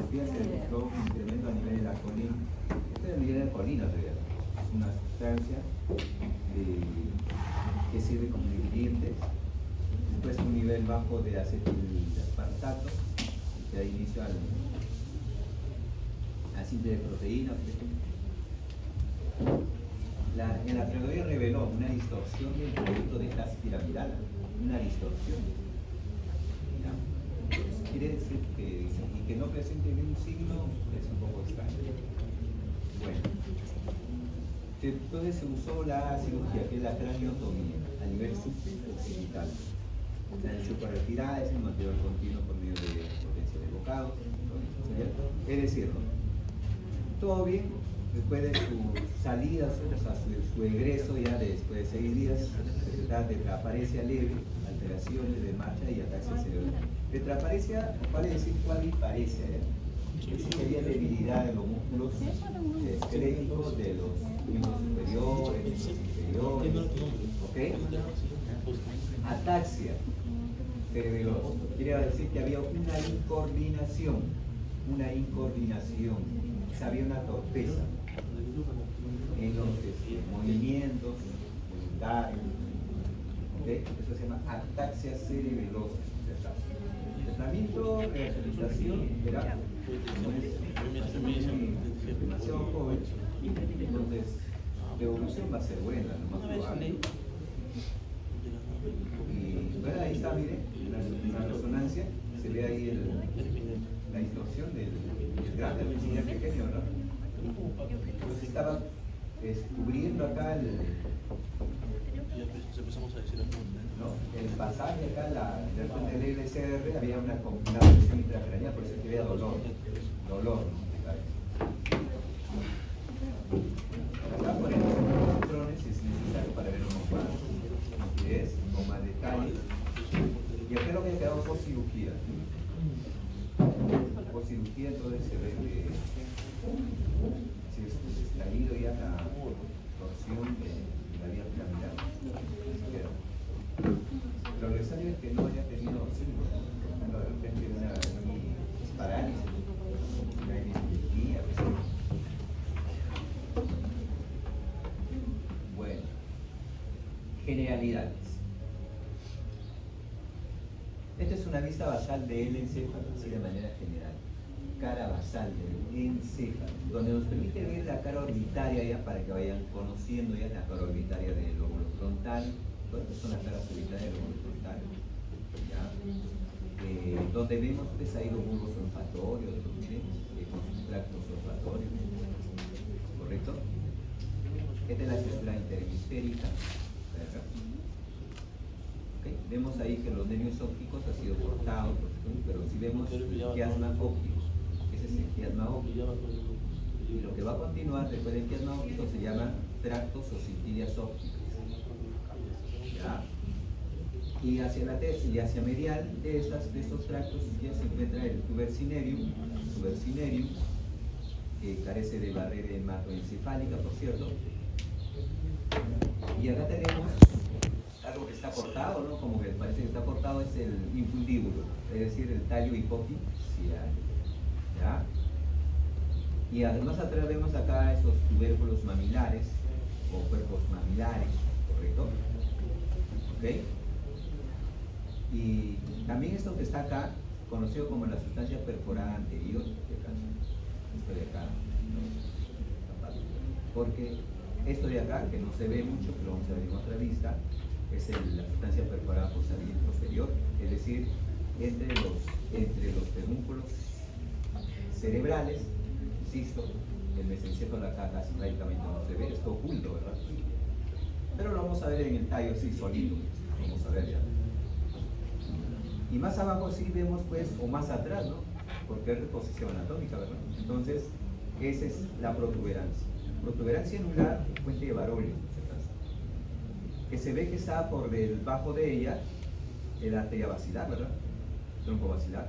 endoscopía se registró un incremento a nivel de la colina. Este es el nivel de la colina, realmente. Es una sustancia que sirve como ingrediente. Después un nivel bajo de acetilaspartato, que da inicio al simple de proteína, por ejemplo. En la teoría reveló una distorsión del producto de clase piramidal, una distorsión. ¿Ya? Entonces, quiere decir que no presente ningún signo es un poco extraño. Bueno, entonces se usó la cirugía, que es la craniotomía, a nivel suboccipital. Se han hecho para retirar ese material continuo por medio de potencia de bocado. Es decir, todo bien, después de su salida, o sea, su egreso ya después de 6 días, se trata de tetraparesia leve, alteraciones de marcha y ataxia cerebral. Tetraparesia vale decir cuadriparesia, ¿ya? Es decir, que había debilidad en los músculos esqueléticos de los miembros superiores, inferiores, ¿ok? Ataxia cerebrosa quiere decir que había una incoordinación, había una torpeza en los movimientos voluntarios, ¿okay? Eso se llama ataxia cerebelosa. El tratamiento de rehabilitación era, como es demasiado joven, entonces la evolución va a ser buena, lo más probable. Y bueno, ahí está, miren, la resonancia, se ve ahí la distorsión del grande, del señal pequeño, ¿verdad? Entonces estaba cubriendo acá el pasaje acá, la del LCR, había una presión intracraneal, por eso que había dolor. Acá ponemos los electrones si es necesario para ver unos más, con más detalle. Y acá lo que ha quedado por cirugía. Por cirugía, entonces se ve que si es extraído ya la torsión de la vía piramidal. Lo necesario es que no haya tenido signos, de repente una parálisis, una disminuía. Bueno, generalidades. Esta es una vista basal del encéfalo, así de manera general. Cara basal del encéfalo, donde nos permite ver la cara orbitaria ya para que vayan conociendo ya la cara orbitaria del lóbulo frontal. Estas son las caras orbitarias del lóbulo frontal. ¿Ya? Donde vemos pues ahí los bulbos olfatorios, con sus tractos olfatorios. ¿Correcto? Esta es la estructura interhemisférica. ¿Okay? Vemos ahí que los nervios ópticos han sido cortados, pero si vemos el quiasma óptico, ese es el quiasma óptico. Y lo que va a continuar después del quiasma óptico se llama tractos o cintilias ópticas. ¿Ya? Y hacia la y hacia medial de estos tractos ya se encuentra el tuber cinerium, que carece de barrera hematoencefálica, por cierto. Y acá tenemos algo que está cortado, ¿no? Como que parece que está cortado, es el infundíbulo, es decir, el tallo hipofisial. ¿Ya? Y además atrás vemos acá esos tubérculos mamilares o cuerpos mamilares, ¿correcto? ¿Ok? Y también esto que está acá, conocido como la sustancia perforada anterior, esto de acá, ¿no? Porque esto de acá, que no se ve mucho, pero vamos a ver en otra vista, es la sustancia perforada posterior, es decir, entre los pedúnculos cerebrales, insisto, el mesencéfalo acá casi prácticamente no se ve, está oculto, ¿verdad? Pero lo vamos a ver en el tallo así solito, vamos a ver ya. Y más abajo sí vemos pues, o más atrás, ¿no? Porque es reposición anatómica, ¿verdad? Entonces, esa es la protuberancia. Protuberancia anular, fuente de Barolio, que se ve que está por debajo de ella el arteria basilar, ¿verdad? Tronco basilar.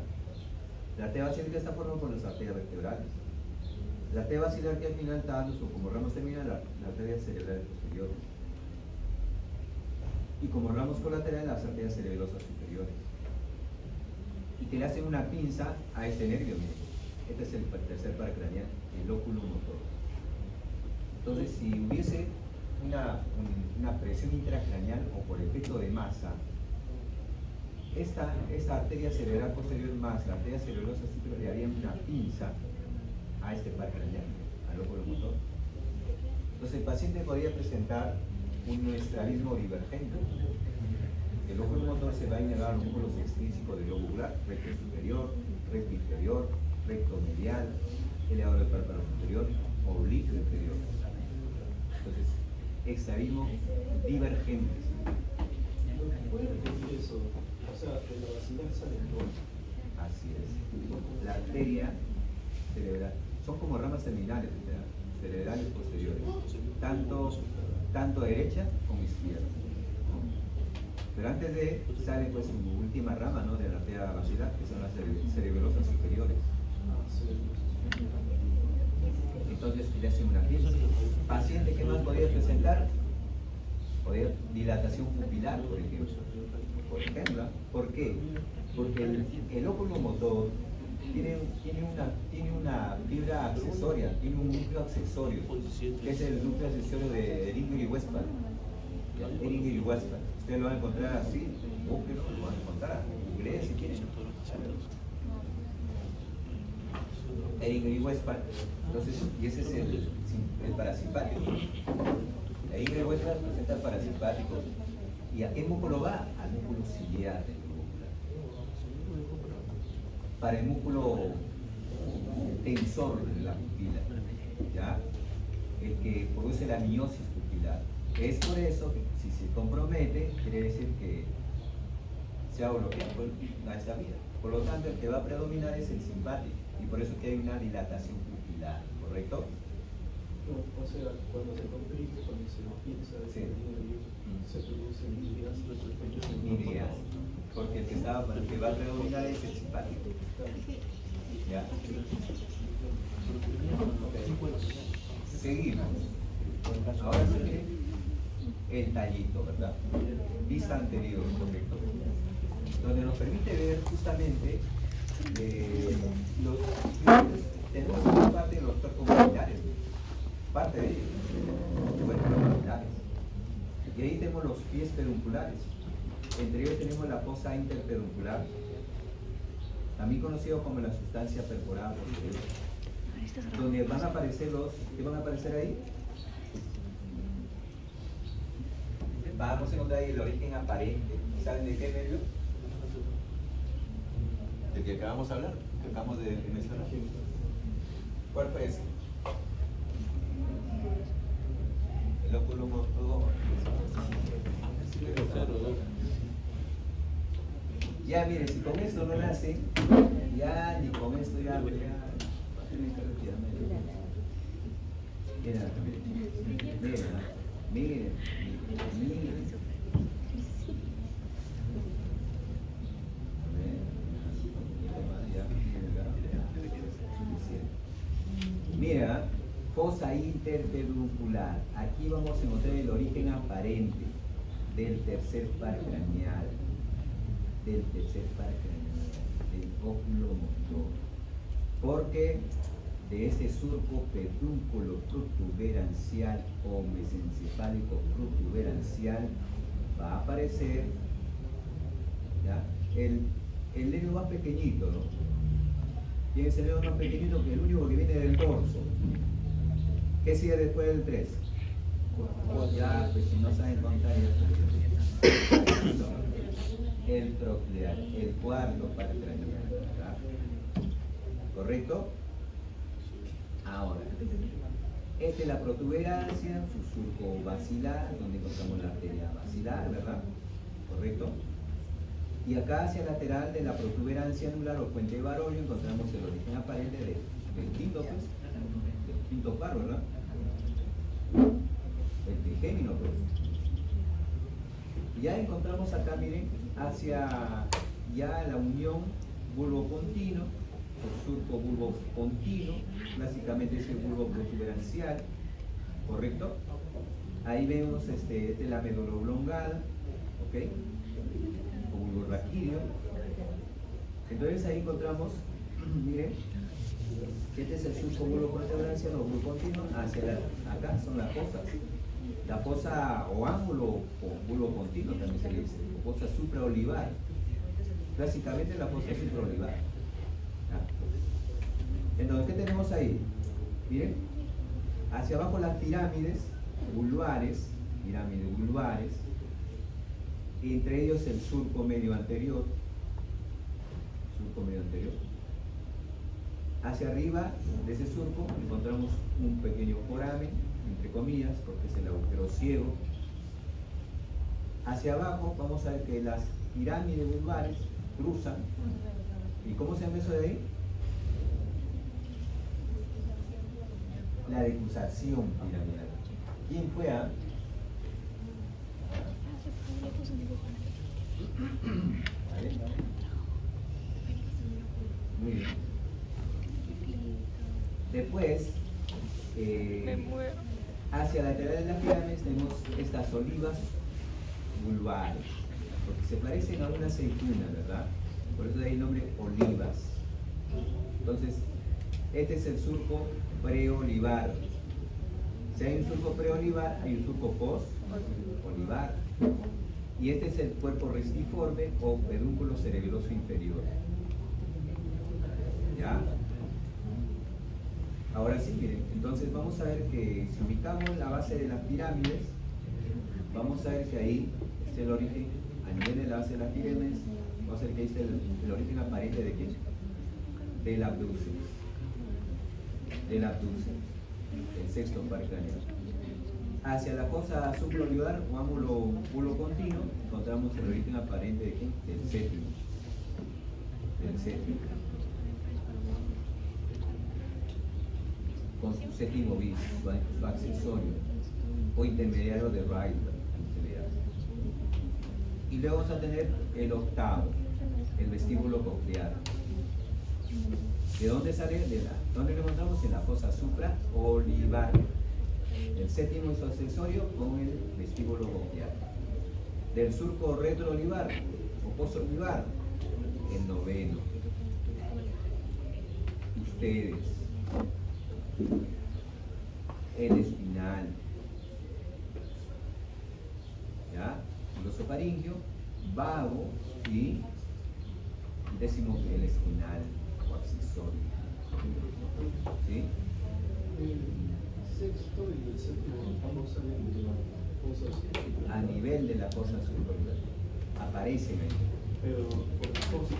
La arteria basilar está formada por las arterias vertebrales. La arteria basilar que al final está dando como ramos terminal la arteria cerebral posterior. Y como ramos colaterales las arterias cerebelosas superiores. Y que le hacen una pinza a este nervio, miren. Esta es es el tercer par craneal, el óculo motor. Entonces, si hubiese una presión intracraneal o por efecto de masa, esta arteria cerebral posterior más la arteria cerebrosa superior le harían una pinza a este par craneal, al óculo motor. Entonces, el paciente podría presentar un estrabismo divergente. El óculo motor se va a inervar a los músculos extrínsecos del globo ocular, recto superior, recto inferior, recto medial, elevador del párpado superior, oblicuo inferior. Entonces, estrabismo divergente. ¿Puede repetir eso? O sea, de la basilar sale todo. Así es. La arteria cerebral son como ramas terminales, cerebrales posteriores, tanto derecha como izquierda. Pero antes de sale pues su última rama, ¿no?, de la arteria basilar, que son las cerebrosas superiores. Entonces le hacen una pieza. Paciente que más podría presentar, dilatación pupilar, por ejemplo. ¿Por qué? Porque el óculo motor tiene una fibra accesoria, tiene un núcleo accesorio, que es el núcleo accesorio de Ehringer y Westphal. Ehringer y Westphal. Ustedes lo van a encontrar así, búsquenlo, lo van a encontrar. Inglés si quieren. Ehringer y Westphal. Entonces, y ese es el parasimpático. Ehringer y Westphal presenta el parasimpático. ¿Y a qué músculo va? Al músculo ciliar del globo ocular. Para el músculo tensor de la pupila, ¿ya? El que produce la miosis pupilar. Es por eso que si se compromete, quiere decir que se ha bloqueado a esta vía. Por lo tanto, el que va a predominar es el simpático. Y por eso que hay una dilatación pupilar, ¿correcto? O sea, cuando se comprime, cuando se piensa de se producen midrias, porque el que va a predominar es el simpático. ¿Ya? Seguimos. Ahora sí, el tallito, ¿verdad? Vista anterior, correcto. Donde nos permite ver justamente tenemos una parte de los torcomaxilares, parte de ellos, tuberculomaxilares. Y ahí tenemos los pies pedunculares. Entre ellos tenemos la fosa interpeduncular, también conocido como la sustancia perforada posterior, donde van a aparecer ¿qué van a aparecer ahí? Vamos a encontrar ahí el origen aparente. ¿Saben de qué medio? Del que acabamos de hablar, que acabamos de mencionar. ¿Cuál fue ese? El óculo motor. Ya miren, si con esto no nace, ya ni con esto ya miren, mira, fosa interpeduncular. Aquí vamos a encontrar el origen aparente del tercer par craneal, del óculo motor, porque de este surco pedúnculo protuberancial o mesencefálico protuberancial va a aparecer, ¿ya?, el dedo más pequeñito, ¿no? ¿Quién es el dedo más pequeñito? Que el único que viene del dorso. ¿Qué sigue después del 3? Ya, pues si no saben contar, ya. El troclear, el cuarto par craneal, ¿verdad? ¿Correcto? Ahora, esta es la protuberancia, su surco basilar, donde encontramos la arteria basilar, ¿verdad? ¿Correcto? Y acá hacia el lateral de la protuberancia anular o puente de Barollo encontramos el origen aparente del quinto, pues, del quinto par, ¿verdad? El trigémino, pues. Ya encontramos acá, miren, hacia ya la unión bulbo-pontino, el surco bulbo-pontino, básicamente es el bulbo protuberancial, ¿correcto? Ahí vemos esta es la médula oblongada, ¿ok? O bulbo raquídeo. Entonces ahí encontramos, miren, Este es el surco bulovertebral hacia los bulocontinuos, acá son las fosas. La fosa o ángulo o bulocontinuo también se le dice, o fosa supraolivar. Clásicamente la fosa supraolivar. Entonces, ¿qué tenemos ahí? Miren, hacia abajo las pirámides vulvares, entre ellos el surco medio anterior, hacia arriba de ese surco encontramos un pequeño foramen, entre comillas, porque es el agujero ciego. Hacia abajo vamos a ver que las pirámides vulvares cruzan. ¿Y cómo se llama eso de ahí? La decusación piramidal. ¿Quién fue a? ¿Vale? Muy bien. Después, hacia la lateral de las pirámides tenemos estas olivas vulvares, porque se parecen a una aceituna, ¿verdad? Por eso de ahí el nombre olivas. Entonces, este es el surco preolivar. Si hay un surco preolivar, hay un surco post-olivar. Y este es el cuerpo restiforme o pedúnculo cerebeloso inferior. ¿Ya? Ahora sí, miren, entonces vamos a ver que si ubicamos la base de las pirámides, vamos a ver que ahí está el origen, a nivel de la base de las pirámides, vamos a ver que ahí está el origen aparente de ¿qué? Del abducens, el sexto par craneal. Hacia la fosa supraolivar o ángulo bulocontinuo encontramos el origen aparente de ¿qué? Del séptimo. Con su séptimo bis, su accesorio o intermediario de Reiter. Y luego vamos a tener el octavo, el vestíbulo coclear. ¿De dónde sale? ¿Dónde lo encontramos? En la fosa supraolivar. El séptimo y su accesorio con el vestíbulo coclear. Del surco retroolivar o postolivar, el noveno. Ustedes. El espinal, ¿ya? El osofaringio, vago y décimo el espinal o accesorio. ¿Sí? El sexto y el séptimo ambos salen de la fosa. A nivel de la fosa superior aparecen ahí. Pero por la fosa.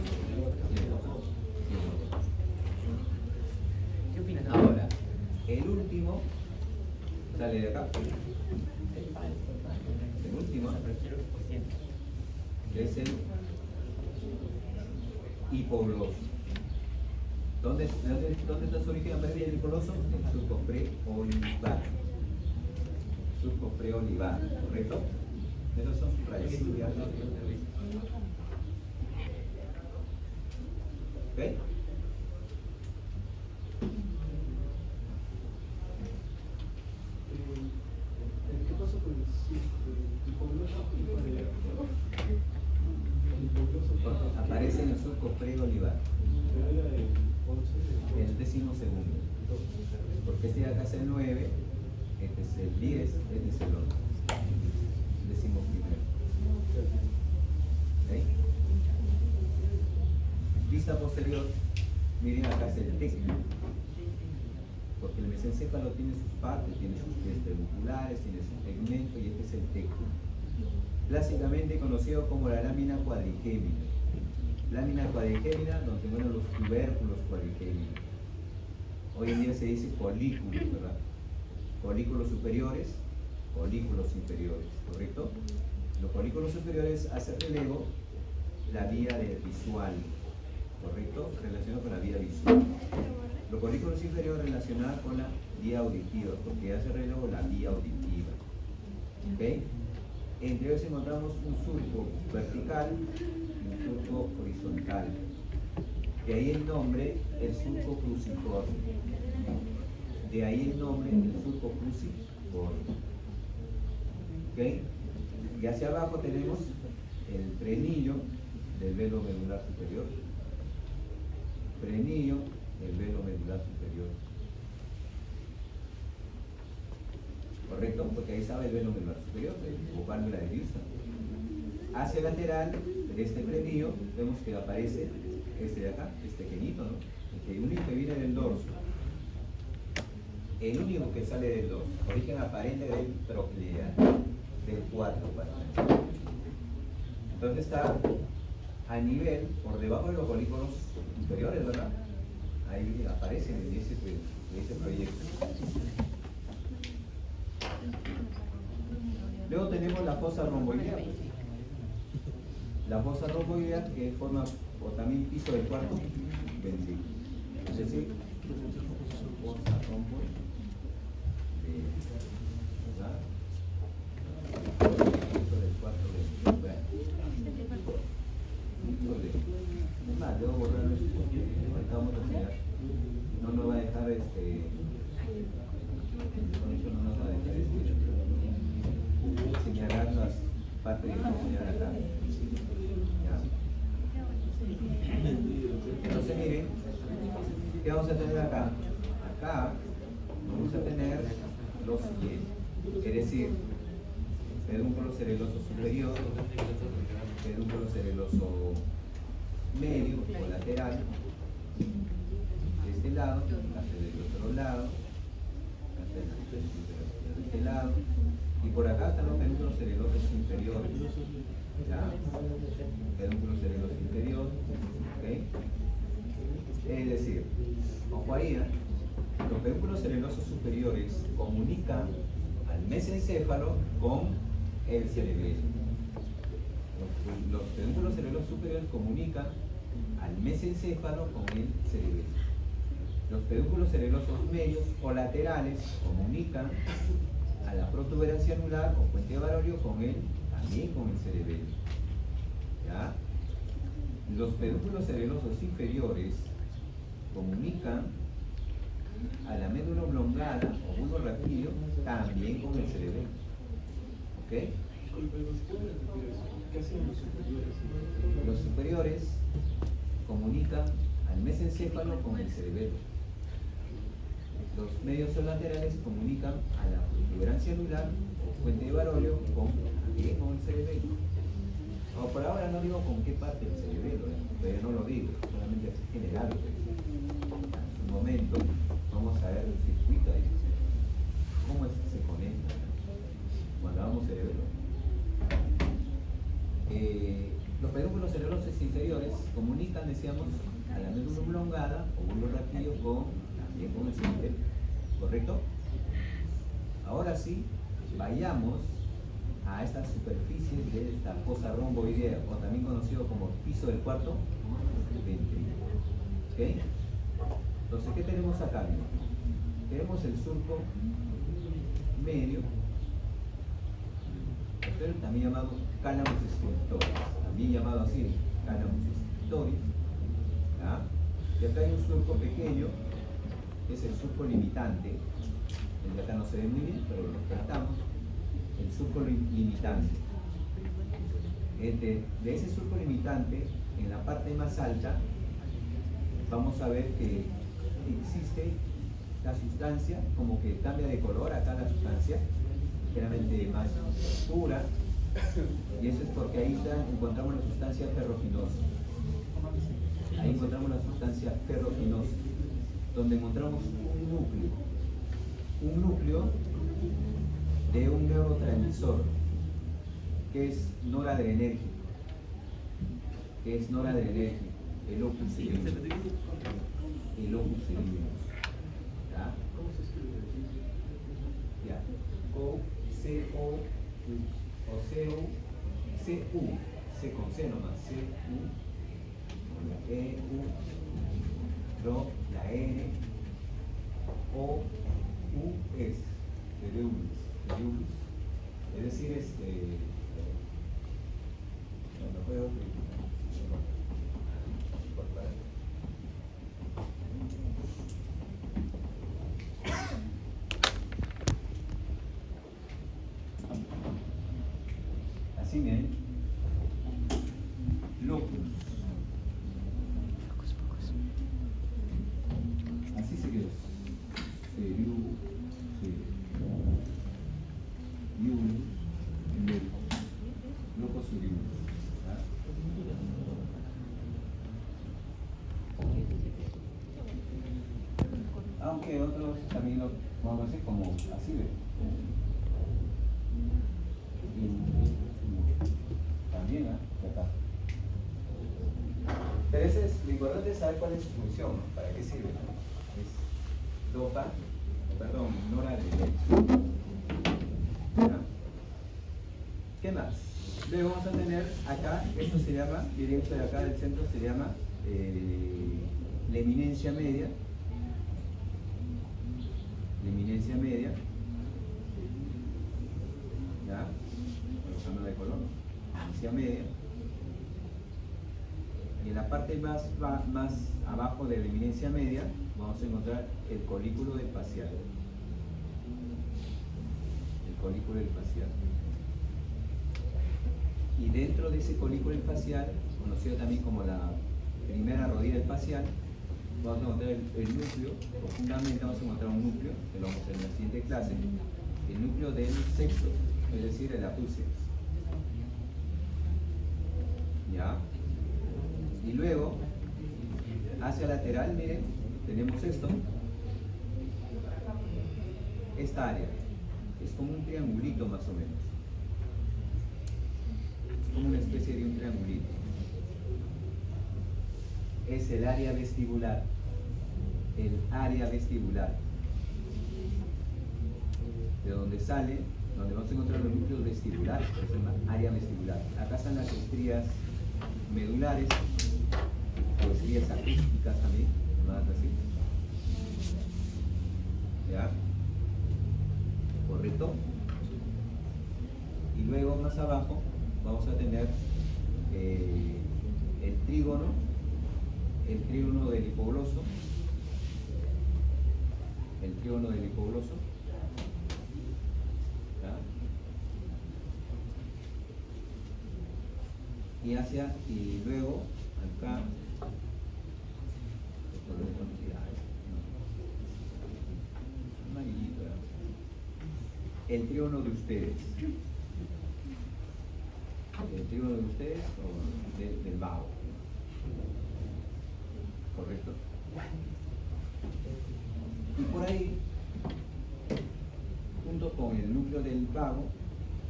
¿Qué opinas ahora? El último sale de acá. El último es el hipogloso. ¿Dónde está su origen aparente del hipogloso? En el surco preolivar. Surco preolivar, ¿correcto? Esos son raíces. ¿Ok? ¿Qué pasa con el hipogloso? Aparece en el surco preolivar. El 12º. Porque este de acá es el 9, este es el 10, este es el 11. 11º. ¿Okay? Vista posterior, miren acá es el tecno. Porque el mesencéfalo tiene sus partes, tiene sus pies pedunculares, tiene su tegmento y este es el tecno. Clásicamente conocido como la lámina cuadrigémina. Lámina cuadrigémina donde se encuentran los tubérculos cuadrigéminos. Hoy en día se dice folículos, ¿verdad? Folículos superiores, folículos inferiores, ¿correcto? Los folículos superiores hacen relevo la vía visual, ¿correcto? Relacionado con la vía visual. Los folículos inferiores relacionados con la vía auditiva, porque hace relevo la vía auditiva. ¿Ok? Entre ellos encontramos un surco vertical y un surco horizontal. De ahí el nombre, el surco cruciforme. De ahí el nombre, el surco cruciforme. ¿Ok? Y hacia abajo tenemos el frenillo del velo medular superior. Frenillo del velo medular superior. porque ahí estaba el velo medular superior, o válvula de Houston. Hacia el lateral de este frenillo vemos que aparece este de acá, este pequeñito, ¿no? El único que viene del dorso. El único que sale del dorso. Origen aparente del procliar, del cuarto para. Entonces está a nivel, por debajo de los folículos inferiores, ¿verdad? Ahí aparecen en ese proyecto. Luego tenemos la fosa romboidea. La fosa romboidea que forma o también piso del cuarto ventrículo. Es decir, fosa romboidea. Piso del cuarto ventrículo. Es más, debo borrar esto porque ahorita vamos a enseñar. No nos va a dejar con eso no nos va a dejar señalar las partes que vamos a señalar acá. Entonces miren, ¿qué vamos a tener acá? Acá vamos a tener los siguientes, es decir, pedúnculo cereloso superior, pedúnculo cereloso medio o lateral, de este lado, hasta del otro lado, hasta de este lado, y por acá están los pedúnculos cerelosos inferiores. ¿Ya? Pedúnculo cereloso inferior, ¿ok? Es decir, ojo ahí, los pedúnculos cerelosos superiores comunican al mesencéfalo con el cerebelo. Los pedúnculos cerelosos superiores comunican al mesencéfalo con el cerebelo. Los pedúnculos cerelosos medios o laterales comunican a la protuberancia anular o puente de Barolio también con el cerebelo. ¿Ya? Los pedúnculos cerelosos inferiores comunican a la médula oblongada o bulbo raquídeo también con el cerebelo. ¿Ok? ¿Qué hacen los superiores? Los superiores comunican al mesencéfalo con el cerebelo. Los medios o laterales comunican a la protuberancia anular o puente de Barolio también con el cerebelo. No, por ahora no digo con qué parte del cerebelo, pero no lo digo, solamente así general. En un momento vamos a ver el circuito ahí, cómo es que se conecta cuando hablamos cerebelo. Los pedúnculos cerelosos inferiores comunican, decíamos, a la médula oblongada o bulbo raquídeo también con el cerebelo, ¿correcto? Ahora sí, vayamos a esta superficie de esta fosa romboidea, o también conocido como piso del cuarto ventrículo. ¿Ok? Entonces, ¿qué tenemos acá? Tenemos el surco medio, también llamado cálamus scriptoris, también llamado así, cálamus scriptoris. ¿Ya? Y acá hay un surco pequeño, que es el surco limitante. El de acá no se ve muy bien, pero lo tratamos. El surco limitante. De ese surco limitante, en la parte más alta, vamos a ver que existe la sustancia, como que cambia de color acá la sustancia, generalmente más oscura, y eso es porque ahí encontramos la sustancia ferruginosa. Ahí encontramos la sustancia ferruginosa, donde encontramos un núcleo de un neurotransmisor que es noradrenérgico, el opus cerebrum. El opus cerebrum. ¿Ya? ¿Cómo se escribe? Ya. O-C-O-U. C-U. C con C nomás. C-U. La E-U. Ro, la N. O-U-S. Cerebrum. Es decir, no puedo así, miren, locus. Así se quedó. aunque otros también lo vamos a hacer como así, ¿ve? También, acá. Pero ese es, lo importante es saber cuál es su función, ¿no? ¿Para qué sirve? Es dopa, perdón, ignora el derecho. ¿Ya? ¿Qué más? Luego vamos a tener acá, esto se llama, directo de acá del centro se llama la eminencia media. La eminencia media. ¿Ya? Usando de color. Eminencia media. Y en la parte más abajo de la eminencia media vamos a encontrar el colículo del facial. El colículo del facial. Y dentro de ese colículo del facial, conocido también como la primera rodilla del facial, vamos a encontrar el núcleo, profundamente vamos a encontrar un núcleo, que lo vamos a ver en la siguiente clase, el núcleo del sexto, es decir, el apucio. ¿Ya? Y luego, hacia lateral, miren, tenemos esto, esta área, es como un triangulito más o menos, es como una especie de un triangulito, es el área vestibular, de donde sale, donde vamos a encontrar los núcleos vestibulares, que se llama área vestibular. Acá están las estrías medulares, o estrías acústicas también, llamadas así. ¿Ya? Correcto. Y luego más abajo vamos a tener el trígono del hipogloso, ¿ya? Y luego acá amarillito, el trígono de ustedes, o del vago, correcto. Y por ahí, junto con el núcleo del vago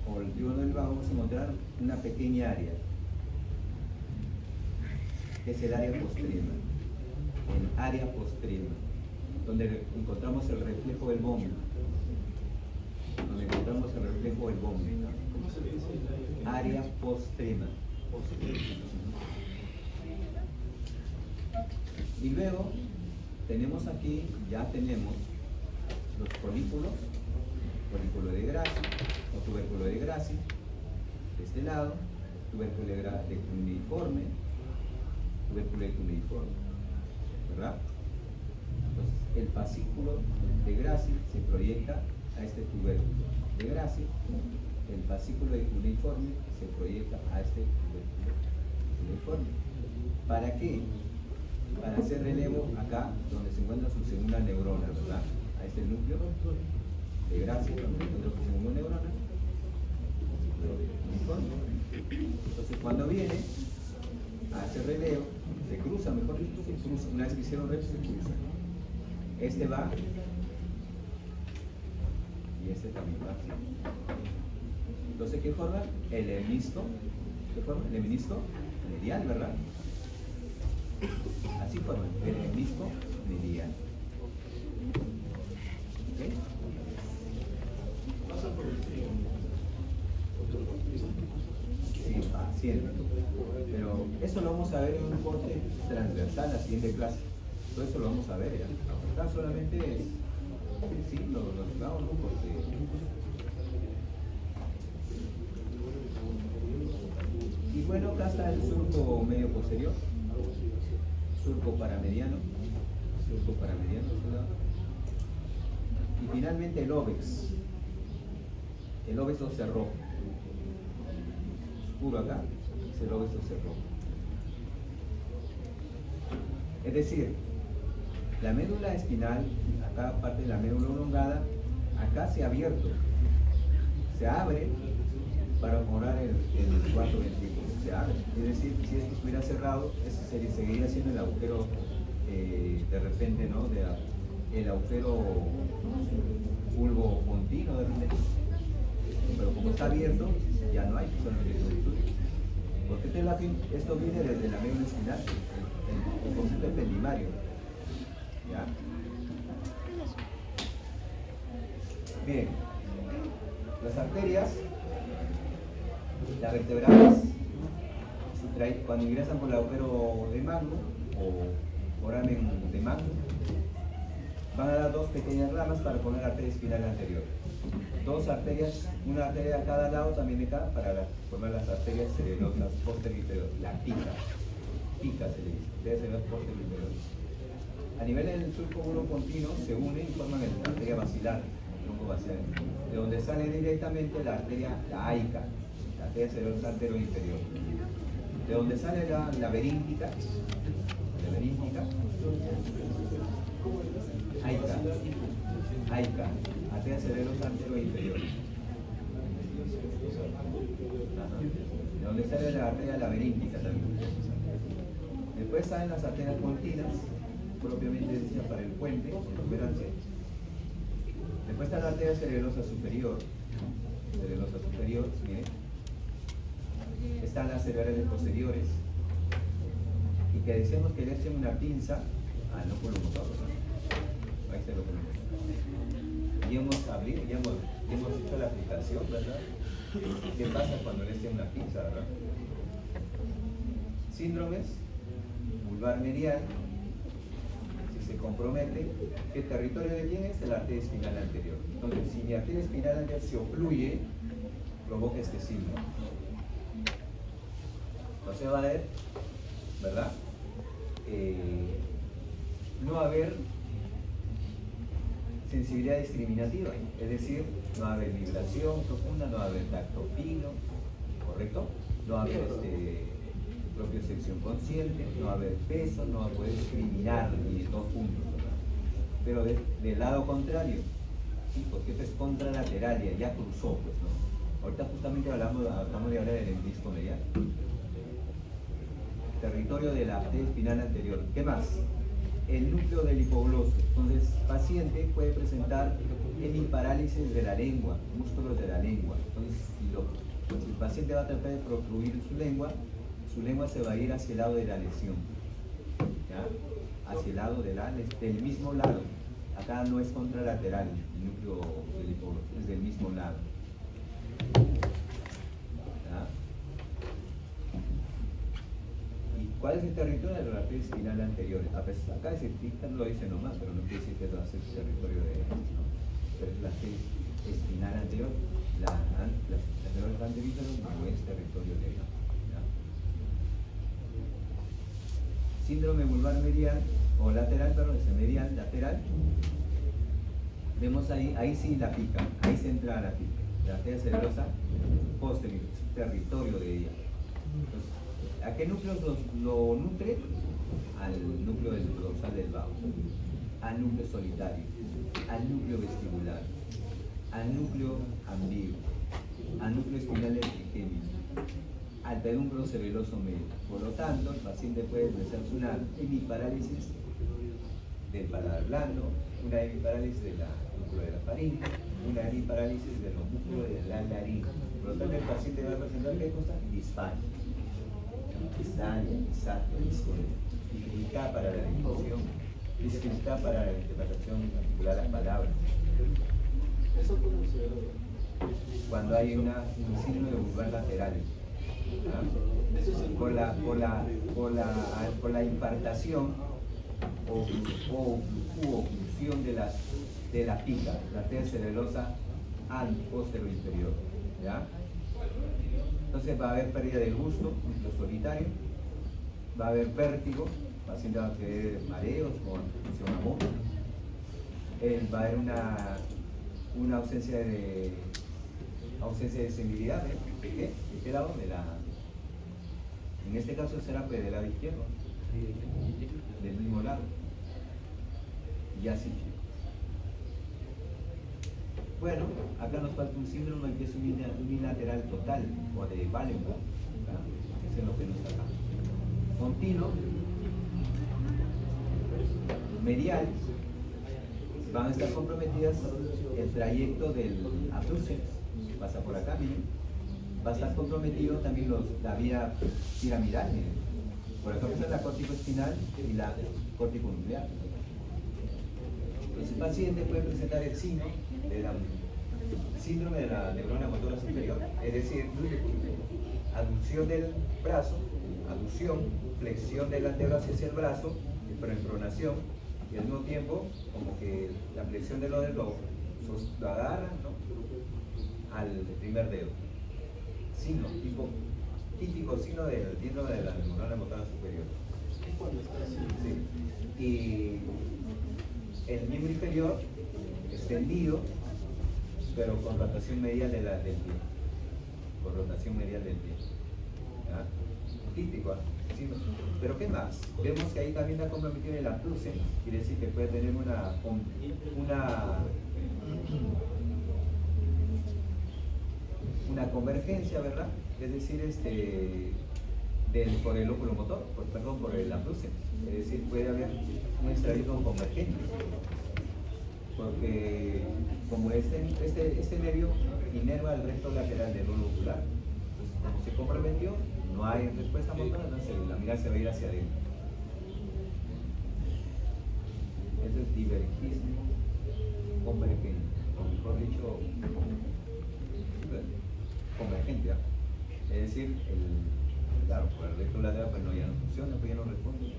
o el trígono del vago, vamos a encontrar una pequeña área, que es el área postrema, donde encontramos el reflejo del vómito, ¿Cómo se le dice el área postrema. Y luego tenemos aquí, ya tenemos los folículos, folículo de Gracie o tubérculo de Gracie, de este lado, tubérculo de cuneiforme, ¿verdad? Entonces, el fascículo de Gracie se proyecta a este tubérculo de Gracie, el fascículo de cuneiforme se proyecta a este tubérculo cuneiforme. ¿Para qué? Para hacer relevo acá donde se encuentra su segunda neurona, ¿verdad? A este núcleo de Gracie, donde se encuentra su segunda neurona. Entonces, cuando viene a hacer relevo, se cruza, mejor dicho, una vez que hicieron relevo, se cruza. Este va y este también va. Entonces, ¿qué forma? El hemisco. ¿Qué forma? El hemisco medial, ¿verdad? Así forma el hemisco medial. ¿Okay? Pasa por el trígono. Sí, siempre. Pero eso lo vamos a ver en un corte transversal en la siguiente clase. Todo eso lo vamos a ver ya. Acá solamente es, sí, lo vamos porque y bueno, acá está el surco medio posterior, surco paramediano, y finalmente el óbex. El óbex lo cerró, oscuro acá, es el óbex lo cerró. Es decir, la médula espinal, acá parte de la médula oblongada, acá se ha abierto, se abre para acomodar el cuarto ventrículo, se abre. Es decir, si esto estuviera cerrado, ese seguiría siendo el agujero de repente, ¿no? el agujero bulbo continuo de repente. Pero como está abierto, ya no hay, solamente es un estudio. Porque esto viene desde la médula espinal, el concepto ependimario. ¿Ya? Bien, las arterias, las vertebrales, cuando ingresan por el agujero de Magnum o foramen de Magnum, van a dar dos pequeñas ramas para poner la arteria espinal anterior. Dos arterias, una arteria a cada lado también de acá para formar las arterias cerebelosas posterior, la pica se le dice, arterias cerebelosas posterior. A nivel del surco bulbo continuo se unen y forman la arteria basilar, el tronco basilar, de donde sale directamente la arteria, la AICA, la arteria cerebrosa anteroinferior. De donde sale la laberíntica, AICA, arteria cerebrosa anteroinferior. De donde sale la arteria laberíntica también. Después salen las arterias continuas, propiamente dicha para el puente, el primer arteria. Después está la arteria cerebrosa superior, miren. Están las cerebrales posteriores, y que decíamos que le echen una pinza al lóbulo motor, ¿no? Ahí está el lóbulo motor. Y hemos hecho la aplicación, ¿verdad? ¿Qué pasa cuando le echen una pinza, verdad? Síndromes vulvar medial, si se compromete, ¿qué territorio de quién es? De la arteria espinal anterior. Entonces, si mi arteria espinal anterior se ocluye, provoca este síndrome. No se va a ver, ¿verdad? No va a haber sensibilidad discriminativa, es decir, no va a haber vibración profunda, no va a haber tacto fino, ¿correcto? No va a haber propiocepción consciente, no va a haber peso, no va a poder discriminar ni dos puntos, ¿verdad? Pero del lado contrario, ¿sí? Porque esto es contralateral, ya cruzó, pues, ¿no? Ahorita justamente acabamos de hablar del disco medial. Territorio de la arteria espinal anterior. ¿Qué más? El núcleo del hipogloso. Entonces, paciente puede presentar hemiparálisis de la lengua, músculos de la lengua. Entonces, si el paciente va a tratar de protruir su lengua se va a ir hacia el lado de la lesión. ¿Ya? Hacia el lado del mismo lado. Acá no es contralateral el núcleo del hipogloso, es del mismo lado. ¿Ya? ¿Cuál es el territorio de la arteria espinal anterior? A veces acá lo dice nomás, pero no quiere decir que va a ser el territorio de ella, ¿no? Pero es la arteria espinal anterior, la anterior no es territorio de ella. ¿Ya? Síndrome vulvar medial, o lateral, perdón, es medial, lateral. Vemos ahí sí la pica, ahí se entra la pica. La arteria cerebrosa posterior, territorio de ella. Entonces, ¿a qué núcleos lo nutre? Al núcleo del dorsal del bajo, al núcleo solitario, al núcleo vestibular, al núcleo ambiguo, al núcleo espinal epigémico, al pedúnculo cerebeloso medio. Por lo tanto, el paciente puede presentar una hemiparálisis del paladar blando, una hemiparálisis del músculo de la faringe, una hemiparálisis de los músculos de la laringe. Por lo tanto, el paciente va a presentar ¿qué cosa? Disfagia. Dificultad para la discusión, dificultad para la interpretación articular de las palabras. ¿Eso cómo se ve? Cuando hay un síndrome de vulvar lateral, por la infartación o oclusión de la pica, la arteria cerebrosa posterior inferior, ¿ya? Entonces va a haber pérdida del gusto, lo solitario, va a haber vértigo, el paciente va a tener mareos o confusión a moto, va a haber una ausencia de sensibilidad, ¿de qué? ¿De qué lado? En este caso será del lado izquierdo, del mismo lado, y así. Bueno, acá nos falta un síndrome que es unilateral total, o de Wallenberg, ese es lo que nos saca. Continuo, medial, van a estar comprometidas el trayecto del abducens, pasa por acá, miren. Va a estar comprometido también la vía piramidal, miren. Por ejemplo, esta es la córtico-espinal y la córtico-nuclear. Entonces, el paciente puede presentar el signo de la síndrome de la neurona motora superior, es decir, aducción del brazo, aducción, flexión del antebrazo hacia el brazo, pero en pronación, y al mismo tiempo, como que la flexión del dedo lo agarra, ¿no?, al primer dedo. Signo, típico signo del síndrome de la neurona motora superior. Sí. Y el miembro inferior extendido, pero con rotación medial del pie. Con rotación medial del pie. ¿Ya? Típico, ¿sí? Pero ¿qué más? Vemos que ahí también está comprometido el abducens, quiere decir que puede tener una convergencia, ¿verdad? Es decir, por el óculo motor, por el abducens. Es decir, puede haber un estrabismo convergente. Porque como este nervio inerva el resto lateral del lóbulo ocular, entonces, como se comprometió, no hay respuesta motora, entonces la mirada se va a ir hacia adentro. Eso es divergismo convergente, o mejor dicho, convergente, ¿eh? Es decir, claro, por el recto lateral pues no, ya no funciona, pues ya no responde.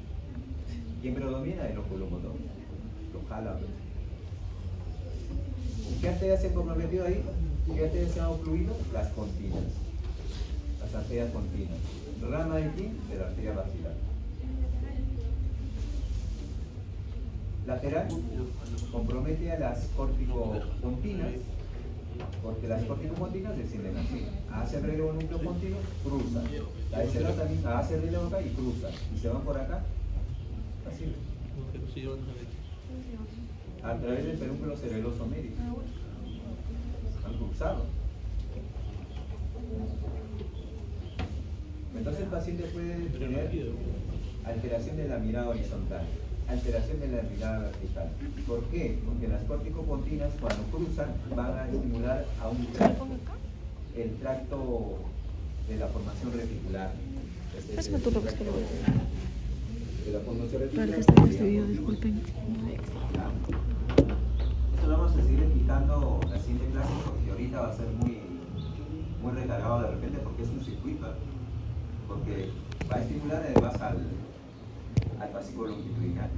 ¿Quién predomina? El óculo motor, lo jala. ¿Qué arterias se han comprometido ahí? ¿Qué arterias se han ocluido? Las continuas, las arterias continuas. Rama de aquí de la arteria basilar. Lateral compromete a las córtico-pontinas, porque las córtico-pontinas descienden así. Hace el relevo núcleo continuo, cruza. La SLA también hace el relevo acá y cruza. Y se van por acá, así. A través del pedúnculo cerebeloso medio. Han cruzado. Entonces el paciente puede tener alteración de la mirada horizontal, alteración de la mirada vertical. ¿Por qué? Porque las córtico-pontinas cuando cruzan van a estimular a un tracto, el tracto de la formación reticular. Pásame tu ropa, que lo voy a ver. De la formación reticular. Para que esté en este video, disculpen. Esto lo vamos a seguir explicando en la siguiente clase porque ahorita va a ser muy recargado de repente porque es un circuito, porque va a estimular además al fascículo longitudinal.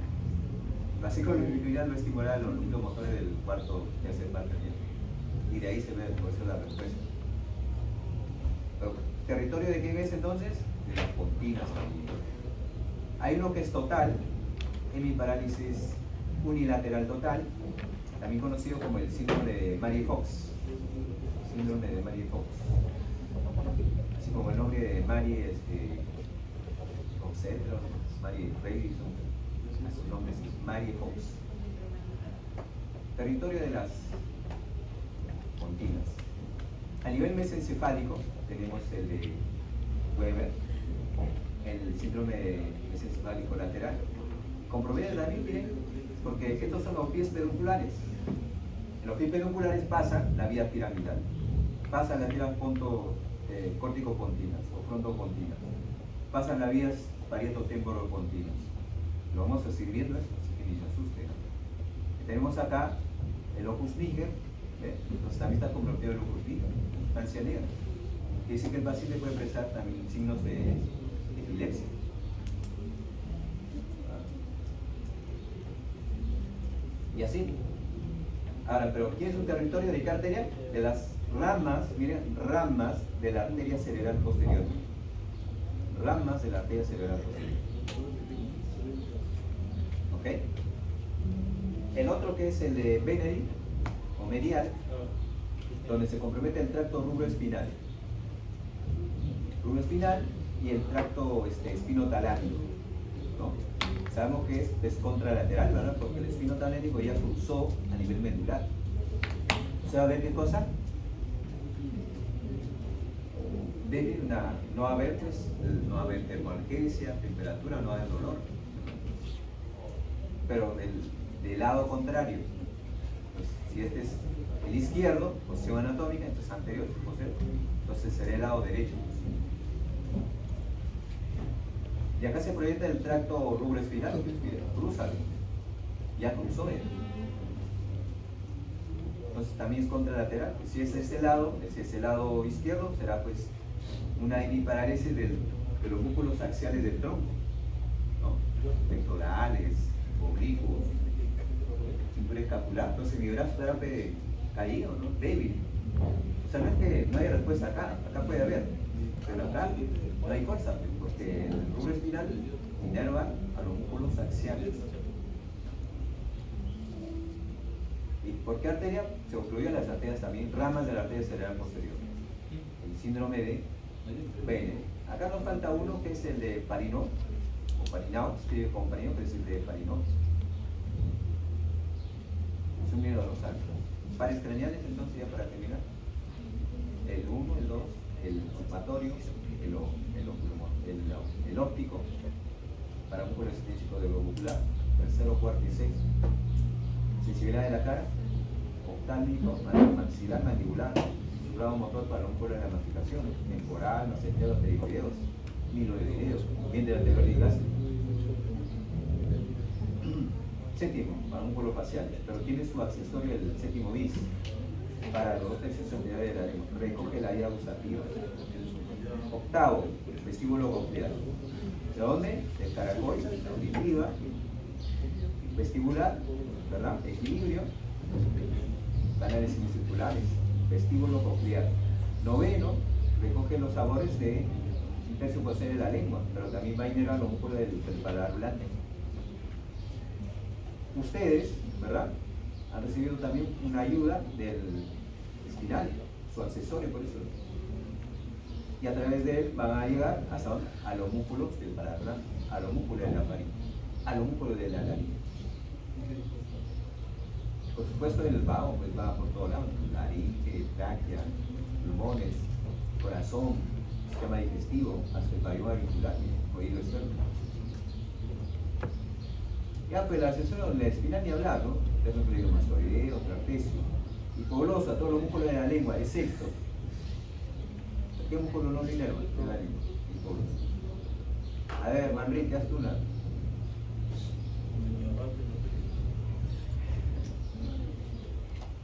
El fascículo longitudinal va a estimular a los núcleos motores del cuarto y tercer partenio. Y de ahí se ve por eso la respuesta. Pero, ¿territorio de qué es entonces? De las pontinas también. Hay uno que es total, hemiparálisis unilateral total, también conocido como el síndrome de Marie-Fox. Síndrome de Marie-Fox. Así como el nombre de Marie Foxetro, Marie Fredrickson, su nombre es Marie-Fox. Territorio de las pontinas. A nivel mesencefálico tenemos el de Weber, el síndrome de mesencefálico lateral. Compromete también, miren, porque estos son los pies pedunculares. En los pies pedunculares pasa la vía piramidal, pasan las vías córtico-pontinas o frontopontinas, pasan las vías parieto-temporopontinas. Lo vamos a seguir viendo esto, así que ni se asusten. Tenemos acá el opus niger, entonces también está comprometido el opus niger, sustancia negra. Quiere decir que el paciente puede presentar también signos de epilepsia. Y así. Ahora, pero ¿quién es un territorio de qué arteria? De las ramas, miren, ramas de la arteria cerebral posterior. Ramas de la arteria cerebral posterior. ¿Ok? El otro que es el de Beneri, o medial, donde se compromete el tracto rubroespinal. Rubroespinal y el tracto espinotalámico, ¿no? Sabemos que es contralateral, ¿verdad? Porque el espinotalámico ya cruzó a nivel medular. ¿Se va a ver qué cosa? Debe no haber termoalgesia, temperatura, no va a haber dolor. Pero del lado contrario, Pues, si este es el izquierdo, posición anatómica, entonces anterior, posterior, entonces será el lado derecho. Y acá se proyecta el tracto rubroespinal, crúzalo, ya cruzó él. Entonces también es contralateral. Si es ese lado izquierdo, será pues una hemiparálisis de los músculos axiales del tronco, ¿no? Pectorales, oblicuos, cintura escapular. Entonces mi brazo estará caído, ¿no? Débil. O sea, no es que no haya respuesta acá puede haber, pero acá no hay fuerza, porque el rubro espinal inerva a los músculos axiales. ¿Y por qué arteria? Se obstruyen las arterias también, ramas de la arteria cerebral posterior. El síndrome de Bene. Acá nos falta uno que es el de Parinot, o Parinot, escribe como Parinot, pero es el de Parinot. Es un miedo dorsal. Pares craneales, entonces, ya para terminar. El 1, el 2, el olfatorio, el óptico, para músculo estético de globular, tercero, cuarto y sexto. Sensibilidad de la cara, oftálmico, maxilar, mandibular, grado motor para los músculos de la masticación, temporal, maceteros, pterigoideos, miloideos, bien de la anterior. Séptimo, para músculos faciales, pero tiene su accesorio el séptimo bis, para los 2 tercios anteriores de la lengua, recoge la vía gustativa. Octavo, vestíbulo coclear. ¿De dónde? Del caracol, la auditiva, vestibular, ¿verdad? Equilibrio, canales semicirculares, vestíbulo coclear. Noveno, recoge los sabores de un tercio posterior de la lengua, pero también va a inervar los músculos del paladar blando. Ustedes, ¿verdad?, han recibido también una ayuda del espinal, su accesorio, por eso. Y a través de él van a llegar hasta a los músculos del paladar blando, a los músculos de la faringe, a los músculos de la laringe. Por supuesto, el vago pues va por todos lados: laringe, tráquea, pulmones, corazón, sistema digestivo, hasta el pabellón auricular, oído externo. Ya, pues el accesorio de la espinal ni hablar, ¿no? Esternocleidomastoideo, trapecio, hipoglosa, todos los músculos de la lengua, excepto. ¿Qué músculo no le inerva? De la lengua, hipoglosa. A ver, Manrique, haz tú una.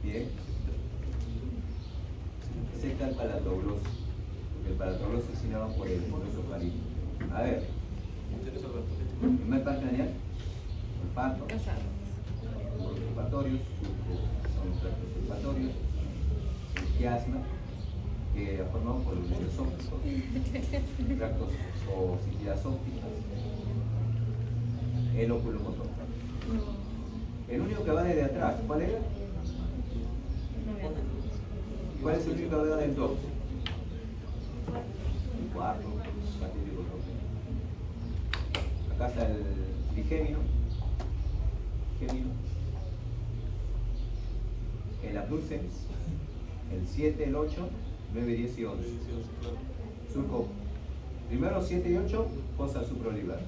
Bien. Seca el palatogloso, porque el palatogloso es inervado por el gloso faríngeo. A ver. Primer par craneal. Olfato, los olfatorios, son los tractos olfatorios, el quiasma, que formado por los nervios ópticos, tractos o cilias ópticas, el óculo motor. El único que va desde atrás, ¿cuál era? ¿Cuál es el único que va del 2? El cuarto, acá está el trigémino. El abducens, el 7, el 8, 9, 10 y 11. Surco. Primero 7 y 8, fosa supraolivar.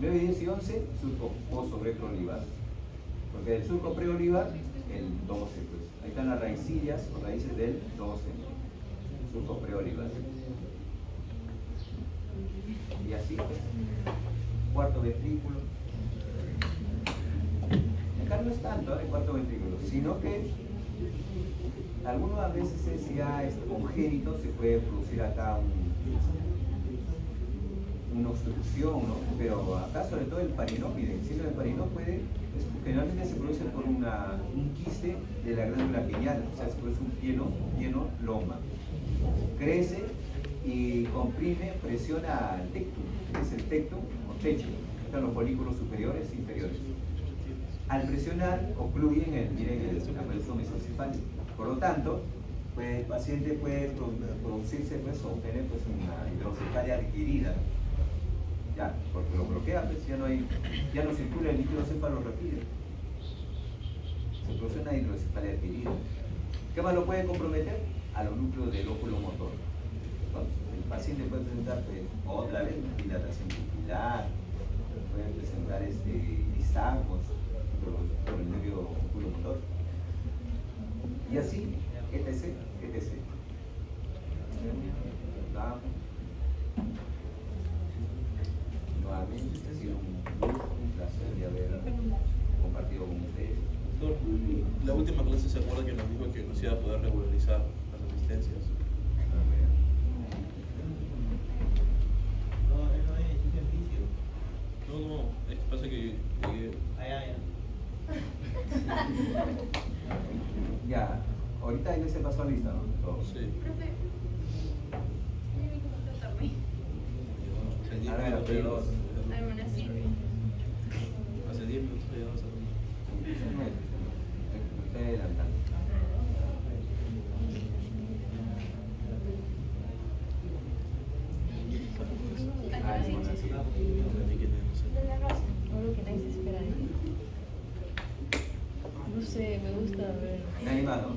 9, 10 y 11, surco posobrecroolivar. Porque del surco preolivar, el 12, pues. Ahí están las raicillas o raíces del 12. Surco preolivar. Y así, pues. Cuarto ventrículo. Acá no es tanto el cuarto ventrículo, sino que algunas veces ya es congénito, se puede producir acá una obstrucción, ¿no? Pero acá sobre todo el Parinot, el síndrome de Parinot generalmente se produce por un quiste de la glándula pineal, o sea, se produce un pieno loma. Crece y comprime, presiona al tectum, que es el tectum o techo, están los folículos superiores e inferiores. Al presionar, ocluyen el aparato mesocefálico. Por lo tanto, pues, el paciente puede producirse, pues, o obtener pues, una hidrocefalia adquirida. Ya, porque lo bloquea, pues ya no circula el líquido cefalorraquídeo. Se produce una hidrocefalia adquirida. ¿Qué más lo puede comprometer? A los núcleos del óculo motor. Entonces, el paciente puede presentar, pues, otra vez, dilatación pupilar, puede presentar nistagmos por el nervio oculomotor. Y así, etc, etc. Nuevamente, ha sido un placer de haber compartido con ustedes. Doctor, la última clase se acuerda que nos dijo que nos iba a poder regularizar las asistencias. No, es que pasa que llegué. Ya, ahorita ya se pasó a lista, ¿no? Todo. Sí. A ver, pero... Hace 10 minutos ya vamos a Estoy adelantando. No sé, me gusta ver. ¿Está animado?